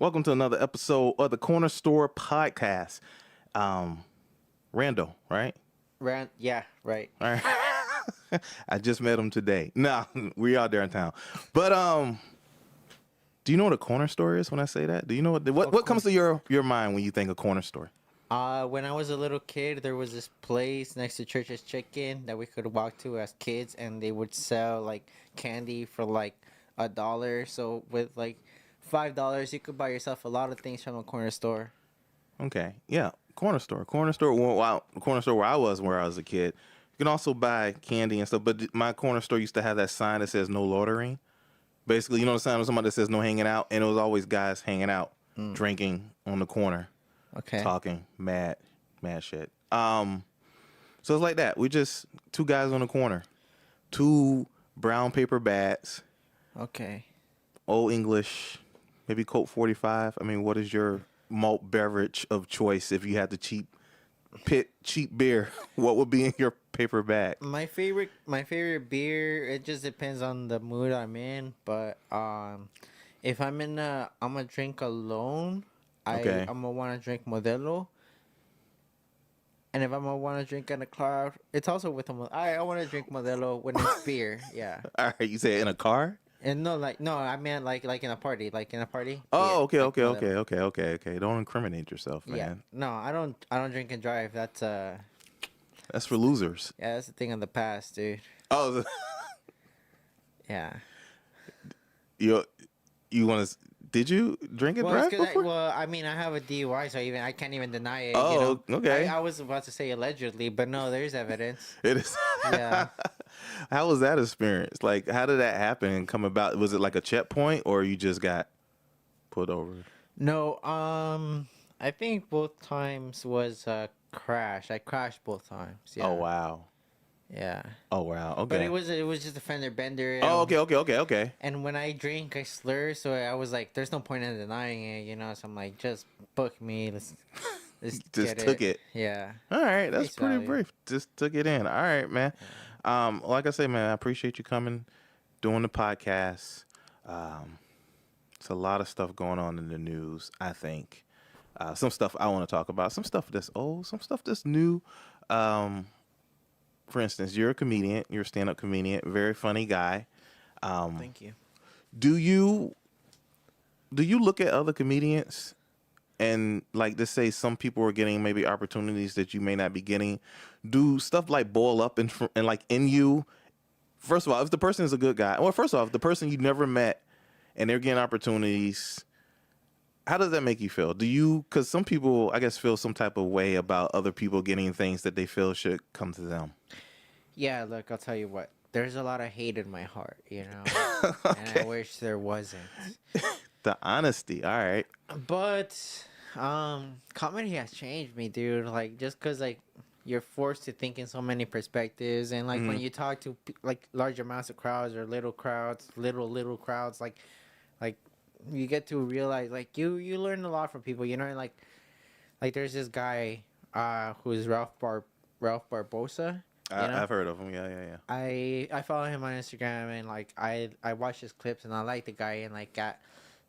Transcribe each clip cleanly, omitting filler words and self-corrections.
Welcome to another episode of the Corner Store Podcast. Randall, right? Yeah, right. All right. I just met him today. No, we out there in town. But do you know what a corner store is when I say that? Do you know what comes to your mind when you think of corner store? When I was a little kid, there was this place next to Church's Chicken that we could walk to as kids, and they would sell like candy for like $1. So with like $5, you could buy yourself a lot of things from a corner store. Okay. Yeah. Corner store. Corner store. Well, corner store where I was a kid. You can also buy candy and stuff. But my corner store used to have that sign that says no loitering. Basically, you know the sign of somebody that says no hanging out, and it was always guys hanging out, drinking on the corner, talking mad shit. So it's like that. We just two guys on the corner, two brown paper bats. Okay. Old English, maybe Coke 45. I mean, what is your malt beverage of choice if you had to cheap beer? What would be in your paper bag? My favorite beer. It just depends on the mood I'm in. But if I'm gonna drink alone. I'm gonna want to drink Modelo. And if I'm gonna want to drink in a crowd, it's also with I want to drink Modelo when it's beer. Yeah. All right, you say in a car? And no, I meant like in a party, Oh, beer, okay. Don't incriminate yourself, man. Yeah. No, I don't drink and drive. That's for losers. Yeah, that's the thing of the past, dude. Oh, Yeah. you want to? Did you drink and drive before? I mean, I have a DUI, so I can't even deny it. Oh, okay. I was about to say allegedly, but no, there's evidence. It is. Yeah. How was that experience? Like, how did that happen and come about? Was it like a checkpoint, or you just got pulled over? No, I think both times was a crash. I crashed both times. Yeah. Oh wow. Yeah. Oh wow. Okay. But it was just a fender bender. Oh okay. And when I drink, I slur, so I was like, "There's no point in denying it," So I'm like, "Just book me. Let's just took it. Yeah. All right, that's Face pretty value. brief. Just took it in. All right, man. Like I say, man, I appreciate you coming, doing the podcast. It's a lot of stuff going on in the news. I think some stuff I want to talk about, some stuff that's old, some stuff that's new. For instance, you're a comedian. You're a stand-up comedian. Very funny guy. Thank you. Do you look at other comedians and like to say some people are getting maybe opportunities that you may not be getting? Do stuff like boil up and like in you? First of all, if the person is a good guy, well, first off, the person you never met and they're getting opportunities, how does that make you feel? Do you? Because some people, I guess, feel some type of way about other people getting things that they feel should come to them. Yeah, look, I'll tell you what. There's a lot of hate in my heart, Okay. And I wish there wasn't. The honesty, all right. But comedy has changed me, dude. Like, just because, like, you're forced to think in so many perspectives. And, like, when you talk to, like, large amounts of crowds or little crowds, little crowds, like, you get to realize, like, you learn a lot from people, And, like there's this guy who's Ralph Barbosa. I've heard of him. Yeah. I follow him on Instagram, and like I watch his clips, and I like the guy, and like got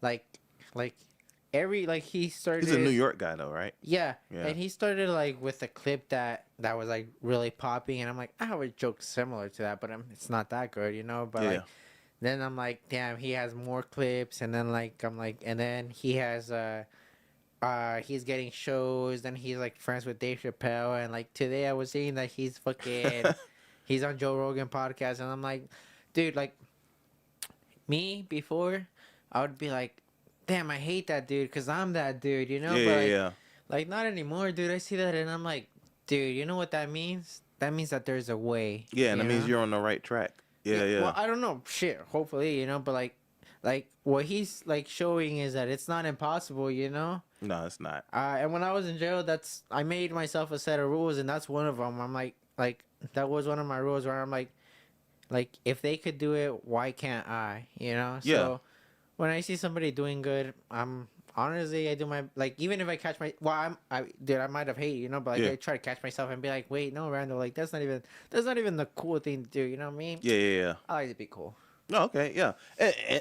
like he started. He's a New York guy though, right? Yeah, and he started like with a clip that was like really popping, and I'm like, I have a joke similar to that, but it's not that good, But like, then I'm like, damn, he has more clips, and then like I'm like, and then he has he's getting shows, then he's like friends with Dave Chappelle, and like today I was seeing that he's fucking he's on Joe Rogan podcast, and I'm like, dude, like me before I would be like, damn, I hate that dude because I'm that dude, but like not anymore, dude. I see that and I'm like, dude, you know what that means? That means that there's a way. Yeah, and that means you're on the right track. Yeah. Well, I don't know, shit, hopefully, but like what he's like showing is that it's not impossible, No, it's not. And when I was in jail, I made myself a set of rules, and that's one of them. I'm like that was one of my rules where I'm like if they could do it, why can't I? So when I see somebody doing good, honestly, I do my even if I catch my I might have hate, but I try to catch myself and be like, wait, no, Randall, like that's not even the cool thing to do. You know what I mean? Yeah. I like to be cool. Oh, okay, yeah.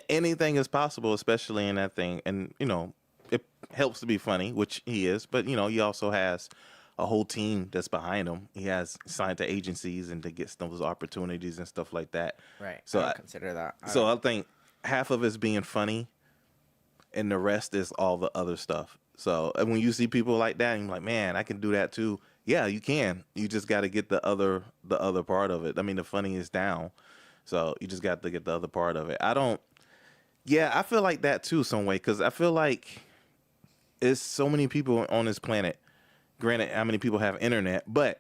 Anything is possible, especially in that thing, and it helps to be funny, which he is. But you know, he also has a whole team that's behind him. He has signed to agencies and to get those opportunities and stuff like that. Right. So I don't consider that. I think half of it's being funny, and the rest is all the other stuff. So and when you see people like that, and you're like, man, I can do that too. Yeah, you can. You just got to get the other part of it. I mean, the funny is down, so you just got to get the other part of it. I don't. Yeah, I feel like that too, some way, because I feel like it's so many people on this planet. Granted, how many people have internet, but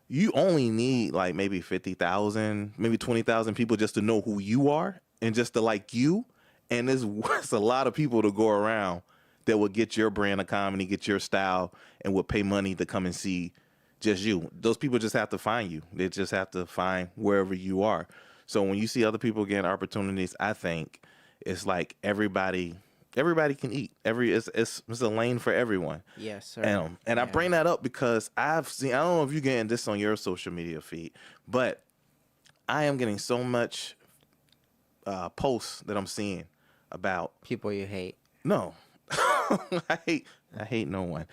you only need like maybe 50,000, maybe 20,000 people just to know who you are and just to like you. And it's a lot of people to go around that will get your brand of comedy, get your style, and will pay money to come and see just you. Those people just have to find you. They just have to find wherever you are. So when you see other people getting opportunities, I think it's like everybody can eat. It's a lane for everyone. Yes, sir. And I bring that up because I've seen, I don't know if you're getting this on your social media feed, but I am getting so much posts that I'm seeing about people you hate. No. I hate no one.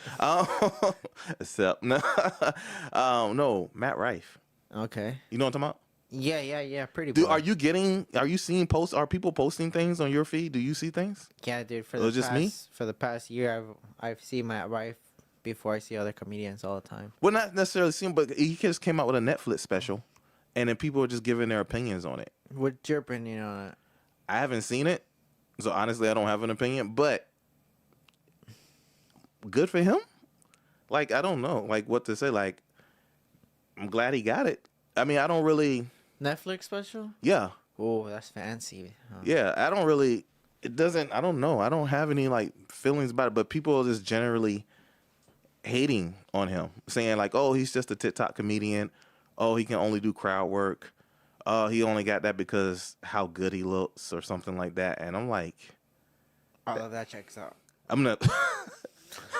Except no, Matt Rife. Okay. You know what I'm talking about? Yeah. Pretty. Are you seeing posts? Are people posting things on your feed? Do you see things? Yeah, dude. For the past year, I've seen Matt Rife before I see other comedians all the time. Well, not necessarily seen, but he just came out with a Netflix special, and then people are just giving their opinions on it. What's your opinion on it? I haven't seen it, so honestly, I don't have an opinion. But good for him. Like, I don't know, like what to say. Like, I'm glad he got it. I mean, I don't really. Netflix special? Yeah. Oh, that's fancy. Huh? Yeah, I don't really. It doesn't. I don't know. I don't have any like feelings about it. But people are just generally hating on him, saying like, "Oh, he's just a TikTok comedian. Oh, he can only do crowd work. Oh, he only got that because how good he looks or something like that." And I'm like, all of that checks out. I'm not.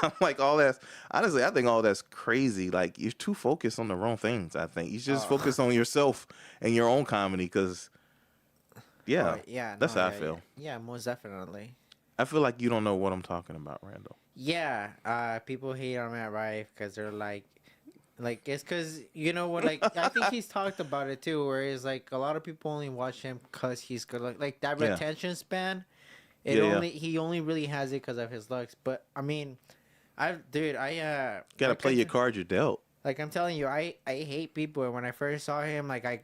I'm like, all that's honestly, I think all that's crazy. Like, you're too focused on the wrong things. I think you should just focus on yourself and your own comedy. Because, that's how I feel. Yeah, most definitely. I feel like you don't know what I'm talking about, Randall. Yeah, people hate on Matt Rife because they're like it's because you know what? Like, I think he's talked about it too, where it's like a lot of people only watch him because he's good. Like that retention span. He only really has it because of his looks. But I mean, I gotta play your cards you're dealt. Like, I'm telling you, I hate people. And when I first saw him, I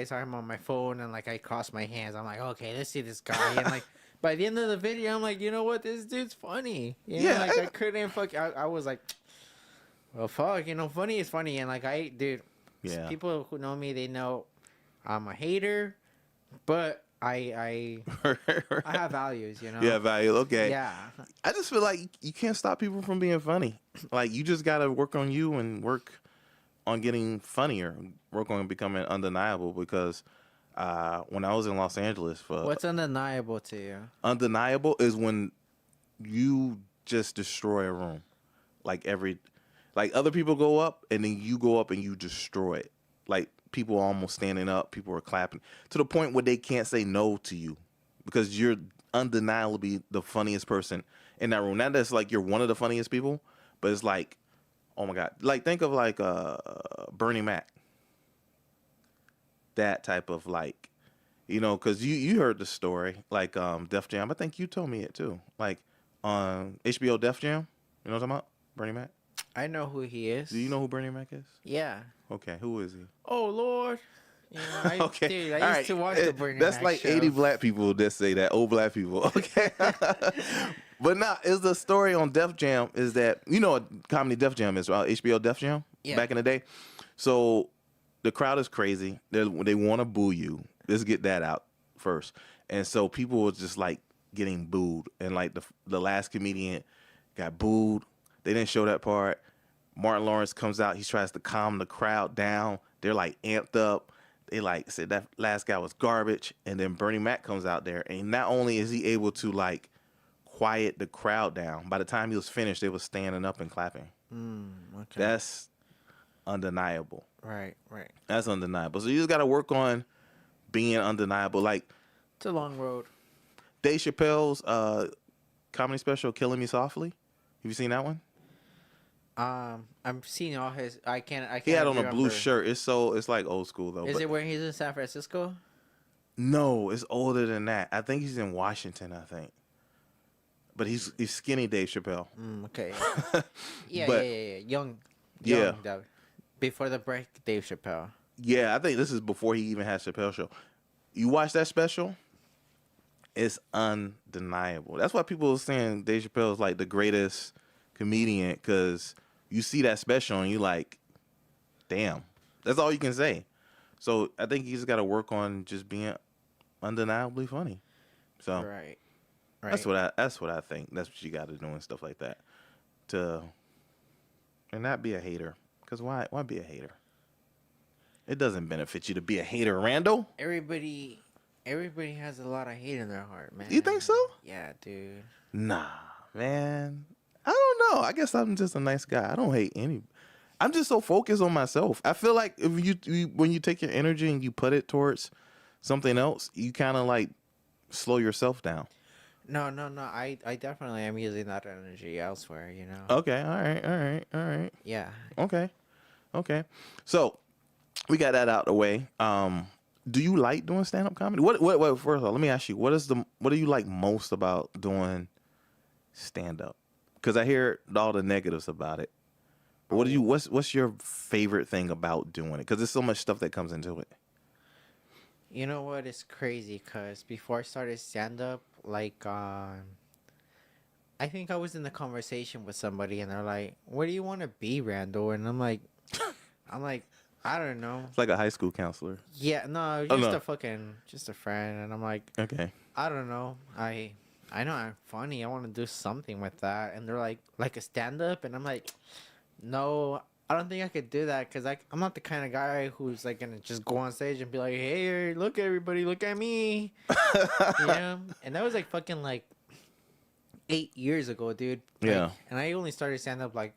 saw him on my phone and like I crossed my hands. I'm like, okay, let's see this guy. And like by the end of the video, I'm like, you know what, this dude's funny. You know, like I couldn't I was like, well, fuck, you know, funny is funny. And like people who know me, they know I'm a hater, but I have values, you know. Yeah, value. Okay. Yeah. I just feel like you can't stop people from being funny. Like, you just gotta work on you and work on getting funnier. Work on becoming undeniable. Because when I was in Los Angeles what's undeniable to you? Undeniable is when you just destroy a room. Like other people go up and then you go up and you destroy it. Like, people are almost standing up, people are clapping to the point where they can't say no to you because you're undeniably the funniest person in that room. Not that's like you're one of the funniest people, but it's like, oh my God. Like, think of like Bernie Mac. That type of like, you know, because you heard the story, like Def Jam. I think you told me it too. Like on HBO Def Jam. You know what I'm talking about? Bernie Mac? I know who he is. Do you know who Bernie Mac is? Yeah. Okay, who is he? Oh, Lord. You know, okay. Dude, I used to watch the Bernie That's Mac like show. 80 black people that say that. Old black people. Okay. But now, is the story on Def Jam is that, you know what comedy Def Jam is, right? HBO Def Jam back in the day. So the crowd is crazy. They want to boo you. Let's get that out first. And so people were just like getting booed. And like the last comedian got booed. They didn't show that part. Martin Lawrence comes out. He tries to calm the crowd down. They're like amped up. They like said that last guy was garbage. And then Bernie Mac comes out there. And not only is he able to like quiet the crowd down, by the time he was finished, they were standing up and clapping. Okay. That's undeniable. Right. That's undeniable. So you just got to work on being undeniable. Like, it's a long road. Dave Chappelle's comedy special, Killing Me Softly? Have you seen that one? I'm seeing all his. I can't. He had on a remember. blue shirt. It's like old school though. Is But it where he's in San Francisco? no, it's older than that. I think he's in Washington. I think, but he's skinny Dave Chappelle. Okay. Yeah, But yeah. Young yeah, Dave. Before the break, Dave Chappelle. yeah. I think this is before he even had Chappelle Show. You watch that special? It's undeniable. That's why people are saying Dave Chappelle is like the greatest comedian, because you see that special and you like, damn. That's all you can say. So I think he's got to work on just being undeniably funny. So Right. that's what I think. That's what you got to do and stuff like that, and not be a hater. Because why be a hater? It doesn't benefit you to be a hater, Randall. Everybody has a lot of hate in their heart, man. You think so? Yeah, dude. Nah, man. I don't know. I guess I'm just a nice guy. I don't hate any. I'm just so focused on myself. I feel like if when you take your energy and you put it towards something else, you kind of like slow yourself down. No. I definitely am using that energy elsewhere, you know. Okay. All right. Yeah. Okay. So we got that out the way. Do you like doing stand-up comedy? What first of all, let me ask you, what do you like most about doing stand-up? Because I hear all the negatives about it. But what's your favorite thing about doing it? Because there's so much stuff that comes into it. You know what? It's crazy because before I started stand up, like, I think I was in the conversation with somebody and they're like, "What do you want to be, Randall?" And I'm like, I don't know. It's like a high school counselor. Yeah, no, just a friend. And I'm like, Okay. I don't know. I know I'm funny. I want to do something with that. And they're like a stand up. And I'm like, no, I don't think I could do that because I'm not the kind of guy who's like gonna just go on stage and be like, "Hey, look everybody, look at me," you know. And that was like fucking like 8 years ago, dude. Like, Yeah. And I only started stand up like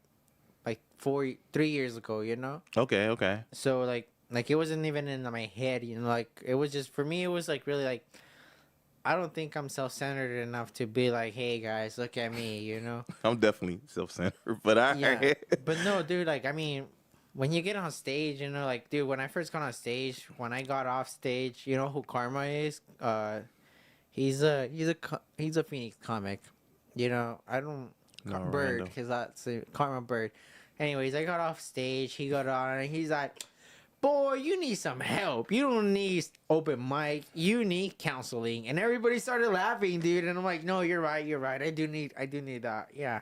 3 years ago, you know. Okay. So like it wasn't even in my head, you know. Like it was just for me. It was like really like I don't think I'm self-centered enough to be like, "Hey guys, look at me," you know. I'm definitely self-centered, but But no, dude. Like I mean, when you get on stage, you know, like dude, when I first got on stage, when I got off stage, you know who Karma is? He's a Phoenix comic. You know, I don't Bird because that's Karma Bird. Anyways, I got off stage. He got on and he's like, "Boy, you need some help. You don't need open mic. You need counseling." And everybody started laughing, dude. And I'm like, "No, you're right. I do need that. Yeah."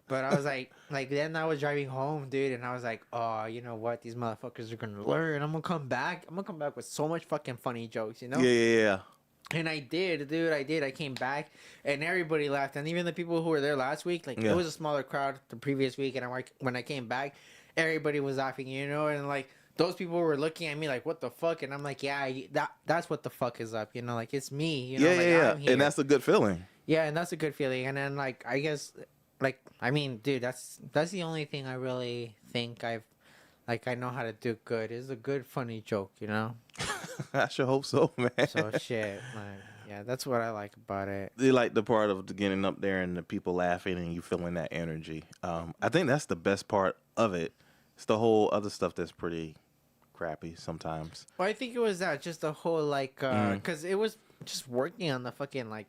But I was like then I was driving home, dude, and I was like, "Oh, you know what? These motherfuckers are gonna learn. I'm gonna come back. With so much fucking funny jokes, you know?" Yeah. And I did, dude. I came back, and everybody laughed, and even the people who were there last week, like it was a smaller crowd the previous week, and when I came back, everybody was laughing, you know, and like those people were looking at me like, "What the fuck?" And I'm like, "Yeah, that's what the fuck is up," you know, like it's me, you know, I'm here. And that's a good feeling. Yeah, and that's a good feeling, and then like I guess, like I mean, dude, that's the only thing I really think I know how to do good is a good funny joke, you know. I sure hope so, man. So shit, like, yeah, that's what I like about it. You like the part of getting up there and the people laughing and you feeling that energy. I think that's the best part of it. It's the whole other stuff that's pretty crappy sometimes. Well, I think it was that just the whole like, cause it was just working on the fucking like,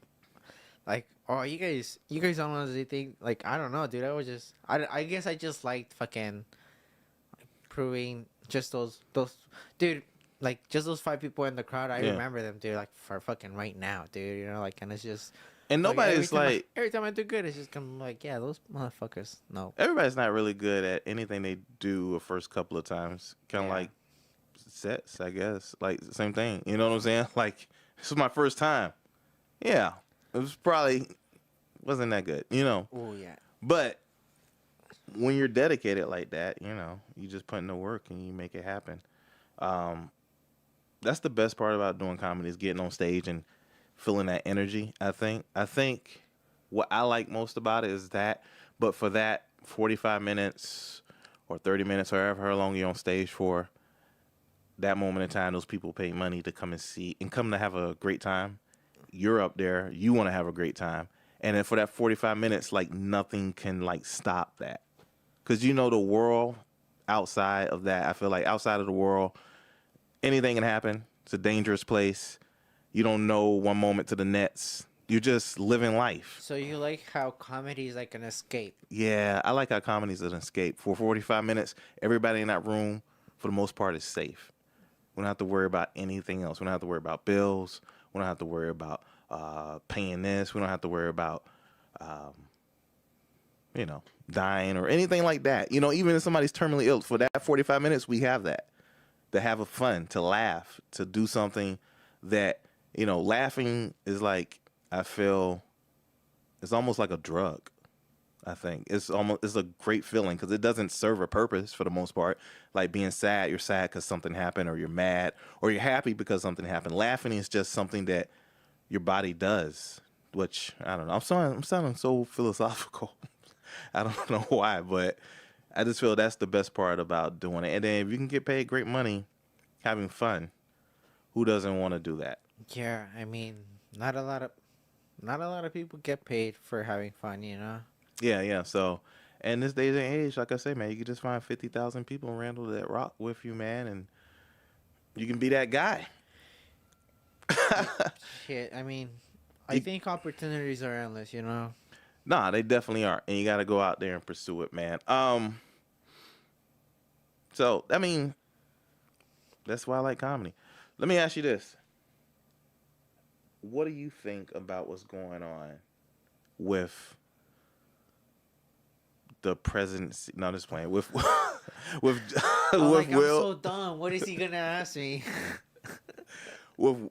oh you guys don't know anything. Like I don't know, dude. I was just I guess I just liked fucking like, proving just those dude. Like just those 5 people in the crowd, I remember them, dude. Like for fucking right now, dude. You know, like, and it's just and nobody's like every time I do good, it's just kind of like, yeah, those motherfuckers. No, everybody's not really good at anything they do the first couple of times. Kind of like sets, I guess. Like same thing. You know what I'm saying? Like this was my first time. Yeah, it was probably wasn't that good. You know. Oh yeah. But when you're dedicated like that, you know, you just put in the work and you make it happen. That's the best part about doing comedy is getting on stage and feeling that energy. I think what I like most about it is that, but for that 45 minutes or 30 minutes, or however long you're on stage for, that moment in time, those people pay money to come and see and come to have a great time. You're up there. You want to have a great time. And then for that 45 minutes, like nothing can like stop that. Because you know the world outside of that, I feel like outside of the world, anything can happen. It's a dangerous place. You don't know one moment to the next. You're just living life. So you like how comedy is like an escape? Yeah, I like how comedy's an escape. For 45 minutes, everybody in that room, for the most part, is safe. We don't have to worry about anything else. We don't have to worry about bills. We don't have to worry about paying this. We don't have to worry about, dying or anything like that. Even if somebody's terminally ill, for that 45 minutes, we have that. To have a fun, to laugh, to do something that, laughing is like, I feel, it's almost like a drug. I think it's a great feeling because it doesn't serve a purpose for the most part. Like being sad, you're sad because something happened, or you're mad, or you're happy because something happened. Laughing is just something that your body does, which I don't know. I'm sounding so philosophical. I don't know why, but I just feel that's the best part about doing it. And then if you can get paid great money, having fun, who doesn't want to do that? Yeah, I mean, not a lot of people get paid for having fun, Yeah. So, and this day and age, like I say, man, you can just find 50,000 people in Randall that rock with you, man, and you can be that guy. Shit, I mean, I think opportunities are endless, Nah, they definitely are, and you got to go out there and pursue it, man. So I mean, that's why I like comedy. Let me ask you this: what do you think about what's going on with the presidency? No, just playing with with I'm with Will. I'm so dumb. What is he gonna ask me? With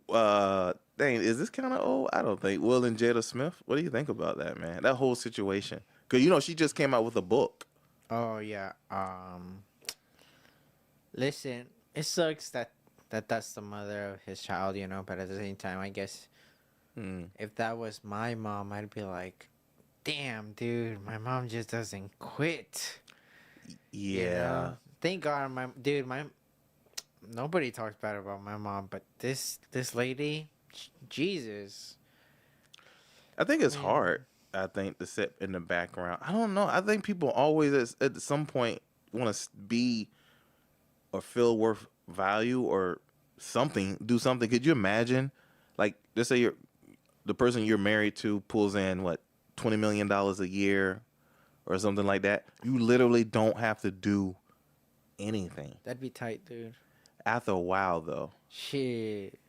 dang, is this kind of old? I don't think. Will and Jada Smith. What do you think about that, man? That whole situation. Because she just came out with a book. Oh yeah. Listen, it sucks that's the mother of his child, But at the same time, I guess if that was my mom, I'd be like, damn, dude, my mom just doesn't quit. Yeah. Thank God, nobody talks bad about my mom, but this lady, Jesus. I think it's hard. I think to sit in the background. I don't know. I think people always at some point want to be or feel worth value or something. Do something. Could you imagine? Like, let's say the person you're married to pulls in what $20 million a year or something like that. You literally don't have to do anything. That'd be tight, dude. After a while, though. Shit.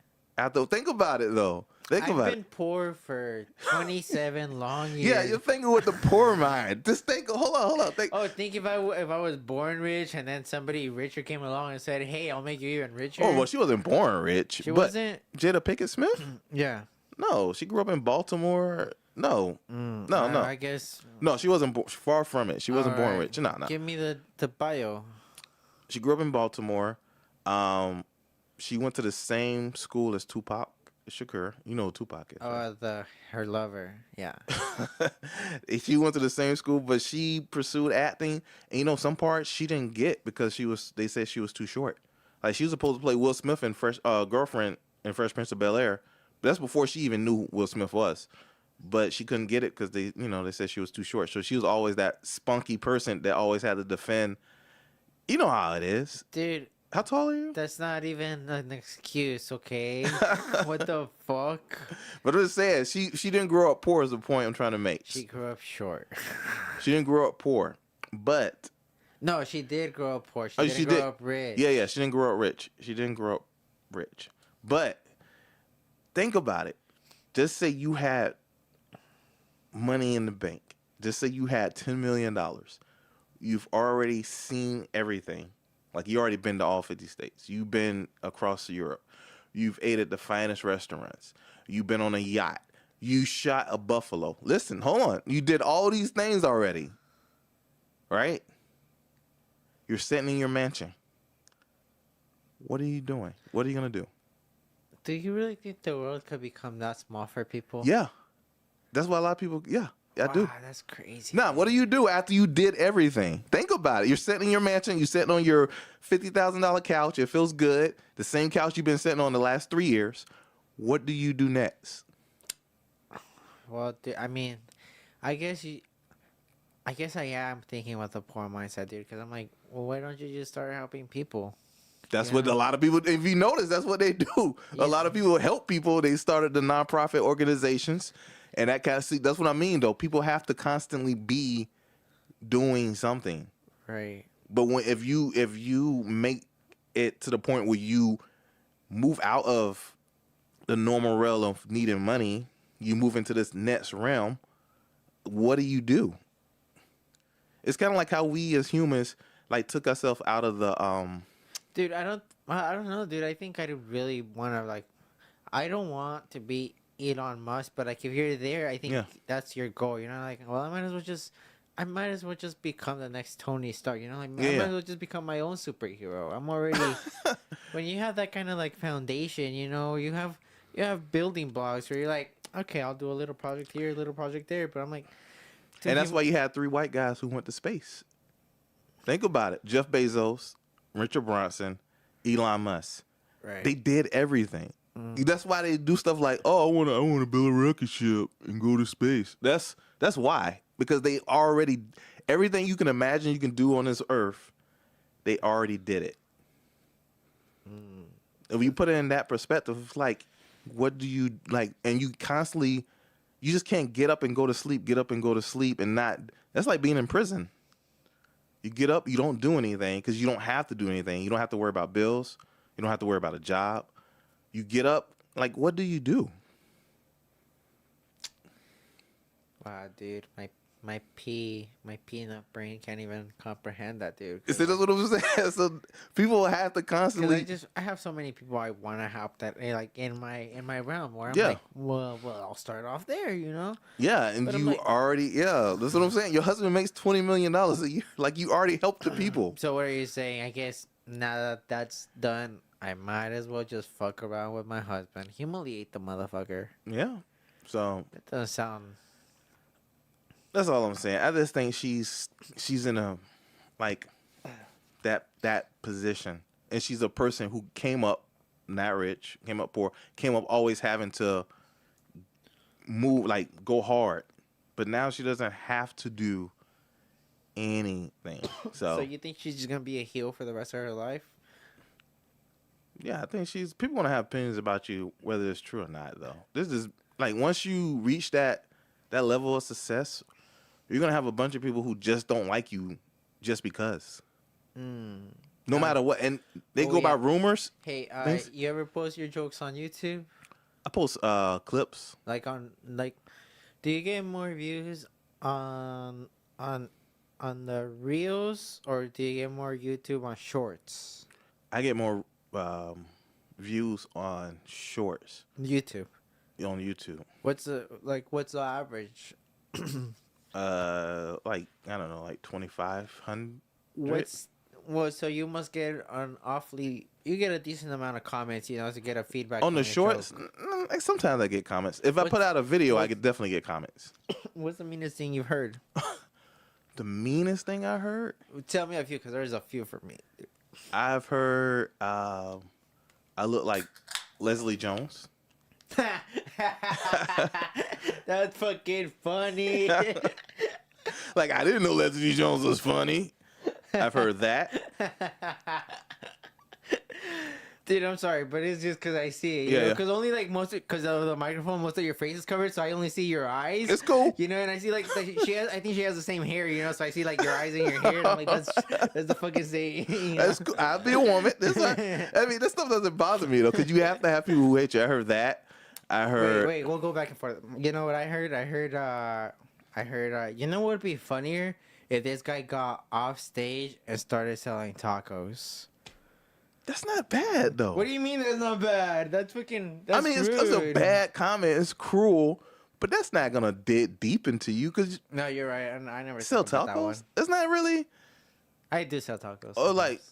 Think about it, though. I've been poor for 27 long years. Yeah, you're thinking with the poor mind. Just think. Hold on. Think if I was born rich and then somebody richer came along and said, "Hey, I'll make you even richer." Oh well, she wasn't born rich. She wasn't. Jada Pinkett Smith? Yeah. No, she grew up in Baltimore. No. No. I guess. No, she wasn't. Far from it. She wasn't born rich. No. Give me the bio. She grew up in Baltimore. She went to the same school as Tupac Shakur. You know who Tupac is. Right? Her lover. Yeah. She went to the same school, but she pursued acting. And some parts she didn't get because they said she was too short. Like she was supposed to play Will Smith in girlfriend in Fresh Prince of Bel-Air. But that's before she even knew who Will Smith was. But she couldn't get it because they said she was too short. So she was always that spunky person that always had to defend. You know how it is, dude. How tall are you? That's not even an excuse, okay? What the fuck? But I'm just saying, she didn't grow up poor is the point I'm trying to make. She grew up short. She didn't grow up poor, but... No, she did grow up poor. She didn't grow up rich. Yeah, she didn't grow up rich. She didn't grow up rich. But think about it. Just say you had money in the bank. Just say you had $10 million. You've already seen everything. Like, you already been to all 50 states. You've been across Europe. You've ate at the finest restaurants. You've been on a yacht. You shot a buffalo. Listen, hold on. You did all these things already. Right? You're sitting in your mansion. What are you doing? What are you going to do? Do you really think the world could become that small for people? Yeah. That's why a lot of people, I do. Wow, that's crazy. Now, what do you do after you did everything? Think about it. You're sitting in your mansion. You're sitting on your $50,000 couch. It feels good. The same couch you've been sitting on the last 3 years. What do you do next? Well, I mean, I guess you. I guess I am thinking about the poor mindset, dude. Because I'm like, well, why don't you just start helping people? That's You what know? a lot of people, if you notice, that's what they do. A Yeah. lot of people help people. They started the nonprofit organizations. And that kind of, see, that's what I mean, though. People have to constantly be doing something. Right. But if you make it to the point where you move out of the normal realm of needing money, you move into this next realm, what do? It's kind of like how we as humans like took ourselves out of the Dude, I don't know, dude. I think I really want to like. I don't want to be Elon Musk, but like if you're there, I think yeah. that's your goal. You know, like, well, I might as well just become the next Tony Stark. You know, like I might Yeah. as well just become my own superhero. I'm already. When you have that kind of like foundation, you know, you have building blocks where you're like, okay, I'll do a little project here, a little project there, but I'm like, dude, And that's why you had 3 white guys who went to space. Think about it. Jeff Bezos, Richard Branson, Elon Musk. right. They did everything. That's why they do stuff like, oh, I want to build a rocket ship and go to space. That's why. Because they already, everything you can imagine you can do on this earth, they already did it. If you put it in that perspective, it's like, what do you like? And you constantly, you just can't get up and go to sleep, and not. That's like being in prison. You get up, you don't do anything because you don't have to do anything. You don't have to worry about bills. You don't have to worry about a job. You get up, like, what do you do? Wow, dude, my peanut brain can't even comprehend that, dude. See, that's what I'm saying. So people have to Because constantly. I have so many people I want to help that like in my realm where I'm Yeah. like, well, I'll start off there, you know. Yeah, and But I'm you like- already, yeah, that's what I'm saying. Your husband makes $20 million a year. Like, you already helped the people. So what are you saying? I guess now that that's done, I might as well just fuck around with my husband, humiliate the motherfucker. Yeah. So That doesn't sound. that's all I'm saying. I just think she's in a, like, that position. And she's a person who came up not rich, came up poor, came up always having to move, like, go hard. But now she doesn't have to do anything. So you think she's just gonna be a heel for the rest of her life? Yeah, I think people want to have opinions about you, whether it's true or not, though. This is, like, once you reach that level of success, you're going to have a bunch of people who just don't like you just because. No matter what. And they go by rumors. Hey, things. you ever post your jokes on YouTube? I post clips. Do you get more views on the reels, or do you get more YouTube on shorts? I get more views on shorts YouTube. on YouTube. What's the average? Like, I don't know, like 2,500. So you must get you get a decent amount of comments, you know, to get a feedback On the your shorts, joke. like, sometimes I get comments. If I put out a video, I could definitely get comments. What's the meanest thing you've heard? The meanest thing I heard? Tell me a few, because there's a few for me. I've heard I look like Leslie Jones. That's fucking funny. Like, I didn't know Leslie Jones was funny. I've heard that. Dude, I'm sorry, but it's just because I see it. Yeah. Because only like because of the microphone, most of your face is covered, so I only see your eyes. It's cool. You know, and I see like I think she has the same hair. You know, so I see like your eyes and your hair. And I'm like, that's the fucking same. You know? That's cool. I'll be a woman. I mean, this stuff doesn't bother me though, because you have to have people who hate you. I heard that. I heard. Wait, we'll go back and forth. You know what I heard? I heard. You know what would be funnier if this guy got off stage and started selling tacos. That's not bad though. What do you mean that's not bad? That's fucking. That's I mean, it's a bad comment. It's cruel, but that's not gonna dig deep into you because No, you're right. I never sell thought about that one. tacos. That's not really. I do sell tacos. Oh, like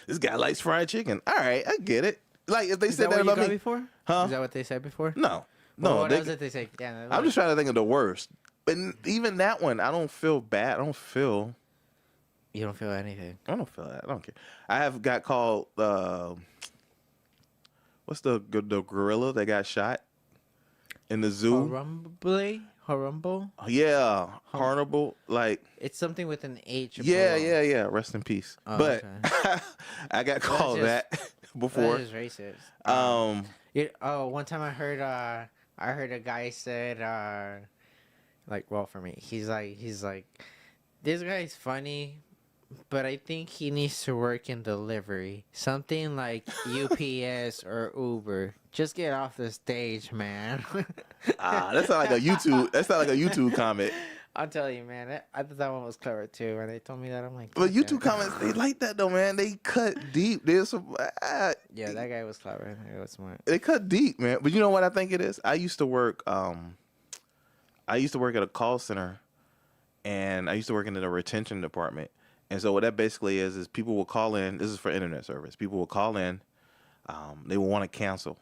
this guy likes fried chicken. All right, I get it. Like, if they Is said that that what you about got me, before? huh? Is that what they said before? No, Well, no. what else did they say? Yeah, I'm just trying to think of the worst. But even that one, I don't feel bad. You don't feel anything. I don't feel that. I don't care. I have got called. What's the gorilla that got shot? in the zoo. Harumble. Yeah, carnival. Like, It's something with an H. yeah. Rest in peace. Oh, But okay. I got Well, called that before. That's just racist. Um, One time I heard a guy said, like, well, for me, he's like, this guy's funny, but I think he needs to work in delivery, something like UPS or Uber. Just get off the stage, man. that's not like a YouTube. That's not like a YouTube comment. I'll tell you, man. I thought that one was clever too. When they told me that, I'm like, But "God YouTube damn." comments, they like that though, man. They cut deep. There's some. Yeah, that guy was clever. He was smart. They cut deep, man. But you know what I think it is? I used to work. I used to work at a call center, and I used to work in the retention department. And so what that basically is people will call in. This is for internet service. People will call in. They will want to cancel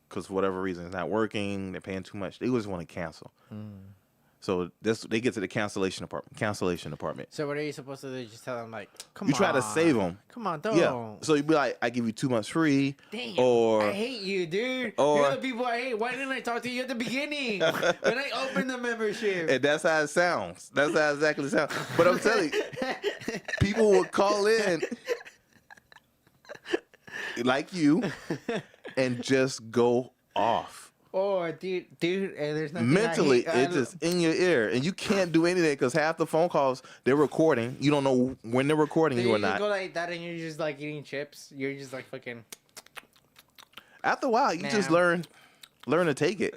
because for whatever reason it's not working. They're paying too much. They just want to cancel. So they get to the cancellation department. So what are you supposed to do? Just tell them like, come You on. try to save them. Come on, don't. Yeah. So you'd be like, I give you 2 months free. Damn, or I hate you, dude. or- You're the people I hate. Why didn't I talk to you at the beginning when I opened the membership? and that's how it sounds. That's how exactly it sounds. But I'm telling you, people will call in like you and just go off. Oh, dude, and there's nothing Mentally, I hate. it's just in your ear, and you can't do anything because half the phone calls they're recording. You don't know when they're recording you or You not. go like that, and you're just like eating chips. You're just like fucking. After a while, you just learn to take it.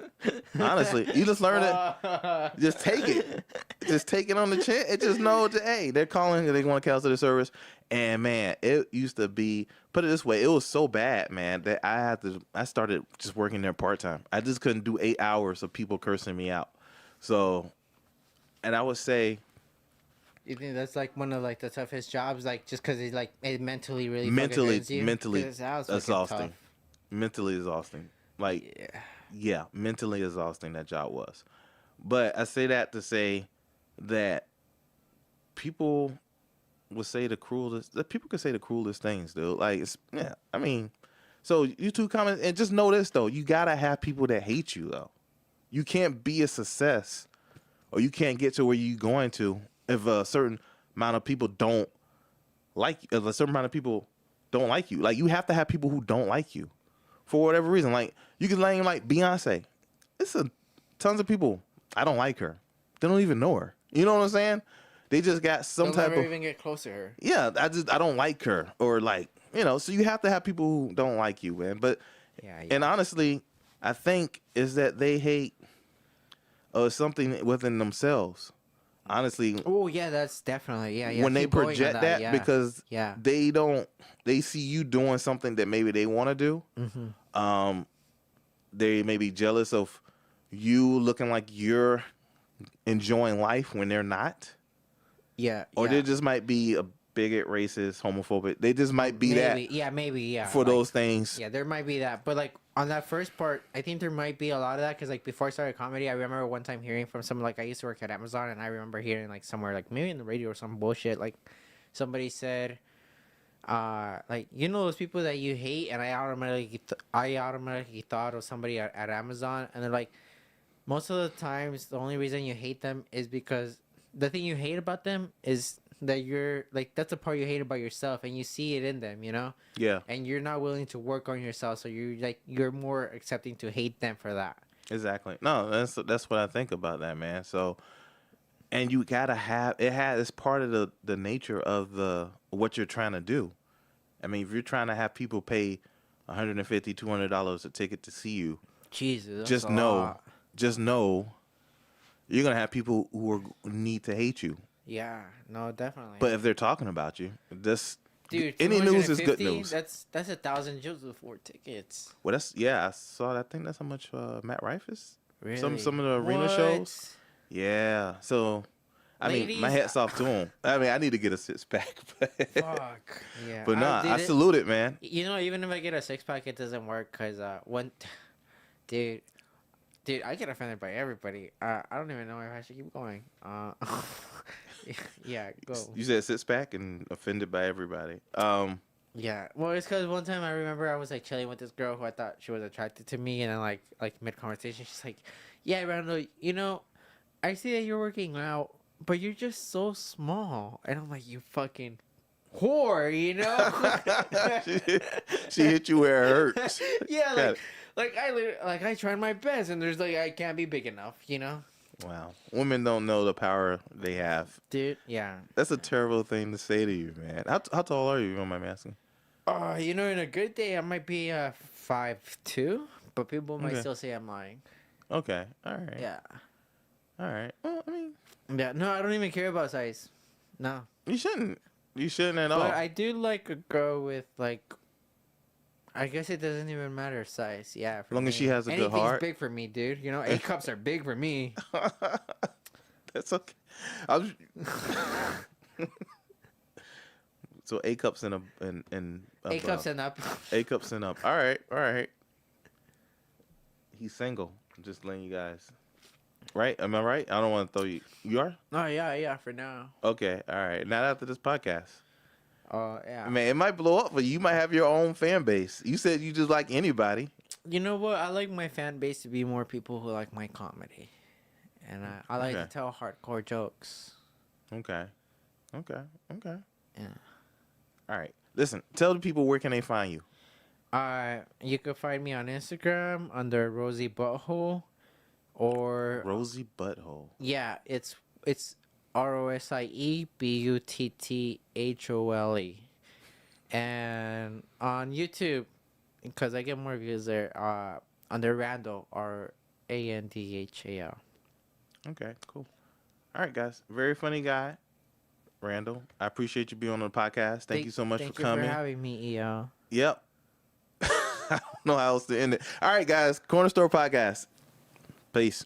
Honestly, you just learn to just take it. Just take it on the chin and just know that, hey, they're calling and they want to cancel the service. And man, it used to be, put it this way, it was so bad, man, that I started just working there part time. I just couldn't do 8 hours of people cursing me out. So, and I would say, You think that's like one of like the toughest jobs, like just because it mentally really fucking mentally hurts you? 'Cause it sounds fucking exhausting. tough. Mentally exhausting. Like, Yeah. Mentally exhausting that job was. But I say that to say that people would say the cruelest. That people could say the cruelest things, dude. Like, I mean, so you two comment and just know this though. You gotta have people that hate you though. You can't be a success, or you can't get to where you're going to if a certain amount of people don't like you. If a certain amount of people don't like you, like you have to have people who don't like you for whatever reason. Like you can name like Beyonce. It's tons of people. I don't like her. They don't even know her. You know what I'm saying? They just got some They'll type never of even get close to her. yeah. I don't like her, or like so you have to have people who don't like you, man. But and honestly, I think is that they hate something within themselves. Honestly, Oh yeah, that's definitely when they keep going on project that, yeah. because Yeah. they see you doing something that maybe they want to do. They may be jealous of you looking like you're enjoying life when they're not. Yeah. Or they just might be a bigot, racist, homophobic. They just might be maybe, that. Yeah, maybe, yeah. For those things. Yeah, there might be that. But like on that first part, I think there might be a lot of that because like before I started comedy, I remember one time hearing from someone like I used to work at Amazon, and I remember hearing like somewhere like maybe in the radio or some bullshit like somebody said, like those people that you hate, and I automatically thought of somebody at Amazon, and they're like, most of the times the only reason you hate them is because the thing you hate about them is that you're like that's a part you hate about yourself, and you see it in them, Yeah. and you're not willing to work on yourself, so you're more accepting to hate them for that. Exactly. No, that's what I think about that, man. So, and you gotta have it's part of the nature of what you're trying to do. I mean, if you're trying to have people pay $150, $200 a ticket to see you, Jesus, that's just a know, lot. you're gonna have people who need to hate you. Yeah, no, definitely. But if they're talking about you, Dude, any news is good 250, news. That's 1,000 Jews with 4 tickets. Well, I saw that. I think that's how much Matt Rife is. Really? Some of the arena shows. Yeah. So, I mean, my hat's off to him. I mean, I need to get a 6-pack. Fuck. Yeah. But nah, I salute it, man. Even if I get a 6-pack, it doesn't work because dude, I get offended by everybody. I don't even know if I should keep going. Yeah, go. You said 6-pack and offended by everybody. Yeah. Well, it's because one time I remember I was like chilling with this girl who I thought she was attracted to me, and then like mid conversation, she's like, "Yeah, Randall, you know, I see that you're working out, but you're just so small." And I'm like, "You fucking whore," you know? she, she hit you where it hurts. Yeah, Got it. like I tried my best, and there's like I can't be big enough, you know? Wow. Women don't know the power they have. Dude, yeah. That's a terrible thing to say to you, man. How tall are you? You don't mind me asking? You know, in a good day, I might be 5'2", but people might Okay. still say I'm lying. Okay. All right. Yeah. All right. Well, I mean, Yeah, no, I don't even care about size. No. you shouldn't. You shouldn't at all. But I do like a girl with, like, I guess it doesn't even matter size. Yeah. As long as she has a good Anything's heart. big for me, dude. You know, A cups are big for me. That's okay. I was... So A cups and A cups and up. A cups and up. All right. All right. He's single. I'm just letting you guys. Right? Am I right? I don't want to throw you. You are? Oh, yeah, for now. Okay. All right. Not after this podcast. Oh, yeah. Man, it might blow up, but you might have your own fan base. You said you just like anybody. You know what? I like my fan base to be more people who like my comedy. And I like Okay. to tell hardcore jokes. Okay. Okay. Okay. Yeah. All right. Listen, tell the people where can they find you. You can find me on Instagram under Rosie Butthole, or Rosie Butthole. yeah, it's RosieButtHole, and on YouTube, because I get more views there. Under Randall, Randhal. Okay, cool. All right, guys. Very funny guy, Randall. I appreciate you being on the podcast. Thank you so much for coming. Thank you for having me, EO. Yep. I don't know how else to end it. All right, guys. Corner Store Podcast. Peace.